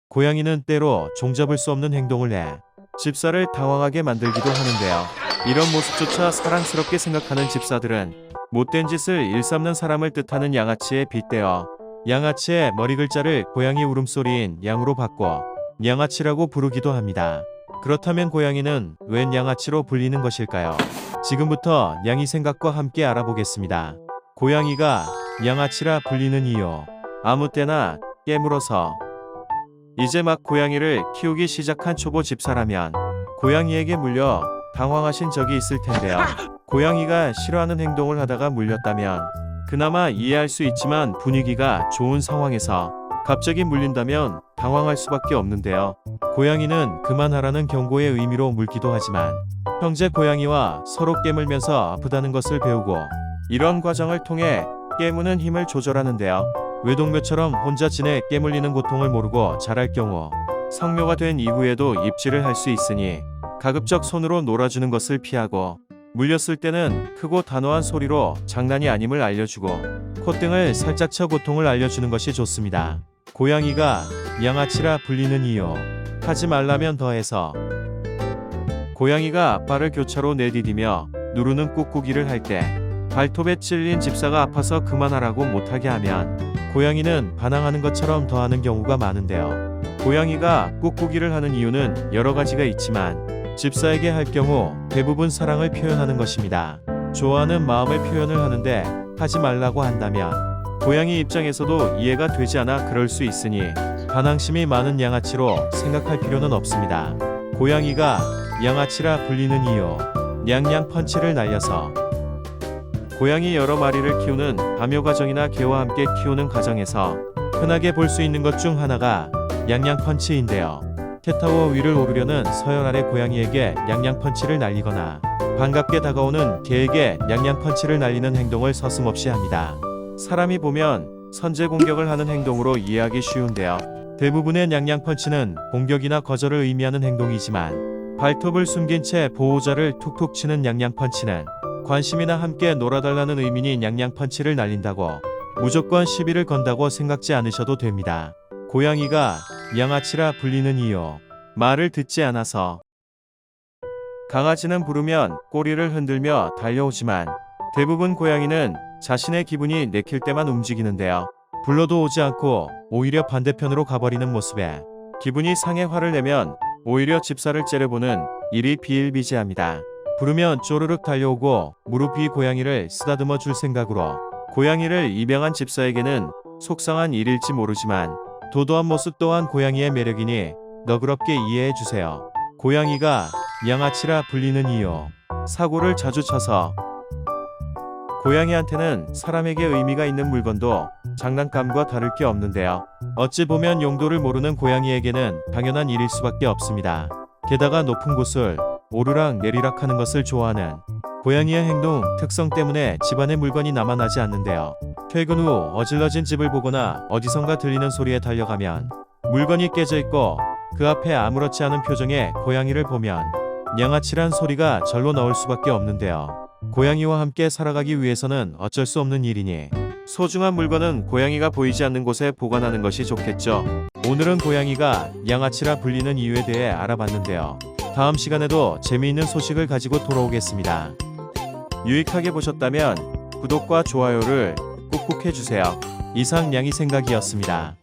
고양이는 때로 종잡을 수 없는 행동을 해 집사를 당황하게 만들기도 하는데요. 이런 모습조차 사랑스럽게 생각하는 집사들은 못된 짓을 일삼는 사람을 뜻하는 양아치에 빗대어 양아치의 머리 글자를 고양이 울음소리인 양으로 바꿔 양아치라고 부르기도 합니다. 그렇다면 고양이는 웬 양아치로 불리는 것일까요? 지금부터 양이 생각과 함께 알아보겠습니다. 고양이가 양아치라 불리는 이유. 아무 때나 깨물어서. 이제 막 고양이를 키우기 시작한 초보 집사라면 고양이에게 물려 당황하신 적이 있을 텐데요. 고양이가 싫어하는 행동을 하다가 물렸다면 그나마 이해할 수 있지만 분위기가 좋은 상황에서 갑자기 물린다면 당황할 수밖에 없는데요. 고양이는 그만하라는 경고의 의미로 물기도 하지만 형제 고양이와 서로 깨물면서 아프다는 것을 배우고 이런 과정을 통해 깨무는 힘을 조절하는데요. 외동묘처럼 혼자 지내 깨물리는 고통을 모르고 자랄 경우 성묘가 된 이후에도 입질을 할 수 있으니 가급적 손으로 놀아주는 것을 피하고 물렸을 때는 크고 단호한 소리로 장난이 아님을 알려주고 콧등을 살짝 쳐 고통을 알려주는 것이 좋습니다. 고양이가 양아치라 불리는 이유. 하지 말라면 더해서. 고양이가 아빠를 교차로 내디디며 누르는 꾹꾹이를 할 때 발톱에 찔린 집사가 아파서 그만하라고 못하게 하면 고양이는 반항하는 것처럼 더하는 경우가 많은데요. 고양이가 꾹꾹이를 하는 이유는 여러 가지가 있지만 집사에게 할 경우 대부분 사랑을 표현하는 것입니다. 좋아하는 마음을 표현을 하는데 하지 말라고 한다면 고양이 입장에서도 이해가 되지 않아 그럴 수 있으니 반항심이 많은 양아치로 생각할 필요는 없습니다. 고양이가 양아치라 불리는 이유. 냥냥 펀치를 날려서. 고양이 여러 마리를 키우는 다묘 가정이나 개와 함께 키우는 가정에서 흔하게 볼 수 있는 것 중 하나가 냥냥 펀치인데요. 캣타워 위를 오르려는 서열 아래 고양이에게 냥냥 펀치를 날리거나 반갑게 다가오는 개에게 냥냥 펀치를 날리는 행동을 서슴없이 합니다. 사람이 보면 선제 공격을 하는 행동으로 이해하기 쉬운데요. 대부분의 냥냥 펀치는 공격이나 거절을 의미하는 행동이지만 발톱을 숨긴 채 보호자를 툭툭 치는 냥냥 펀치는 관심이나 함께 놀아달라는 의미니 냥냥 펀치를 날린다고 무조건 시비를 건다고 생각지 않으셔도 됩니다. 고양이가 양아치라 불리는 이유. 말을 듣지 않아서. 강아지는 부르면 꼬리를 흔들며 달려오지만 대부분 고양이는 자신의 기분이 내킬 때만 움직이는데요. 불러도 오지 않고 오히려 반대편으로 가버리는 모습에 기분이 상해 화를 내면 오히려 집사를 째려보는 일이 비일비재합니다. 부르면 쪼르륵 달려오고 무릎 위 고양이를 쓰다듬어 줄 생각으로 고양이를 입양한 집사에게는 속상한 일일지 모르지만 도도한 모습 또한 고양이의 매력이니 너그럽게 이해해 주세요. 고양이가 양아치라 불리는 이유. 사고를 자주 쳐서. 고양이한테는 사람에게 의미가 있는 물건도 장난감과 다를 게 없는데요. 어찌 보면 용도를 모르는 고양이에게는 당연한 일일 수밖에 없습니다. 게다가 높은 곳을 오르락 내리락 하는 것을 좋아하는 고양이의 행동 특성 때문에 집안에 물건이 남아나지 않는데요. 퇴근 후 어질러진 집을 보거나 어디선가 들리는 소리에 달려가면 물건이 깨져 있고 그 앞에 아무렇지 않은 표정의 고양이를 보면 양아치란 소리가 절로 나올 수밖에 없는데요. 고양이와 함께 살아가기 위해서는 어쩔 수 없는 일이니 소중한 물건은 고양이가 보이지 않는 곳에 보관하는 것이 좋겠죠. 오늘은 고양이가 양아치라 불리는 이유에 대해 알아봤는데요. 다음 시간에도 재미있는 소식을 가지고 돌아오겠습니다. 유익하게 보셨다면 구독과 좋아요를 꾹꾹 해주세요. 이상 양이 생각이었습니다.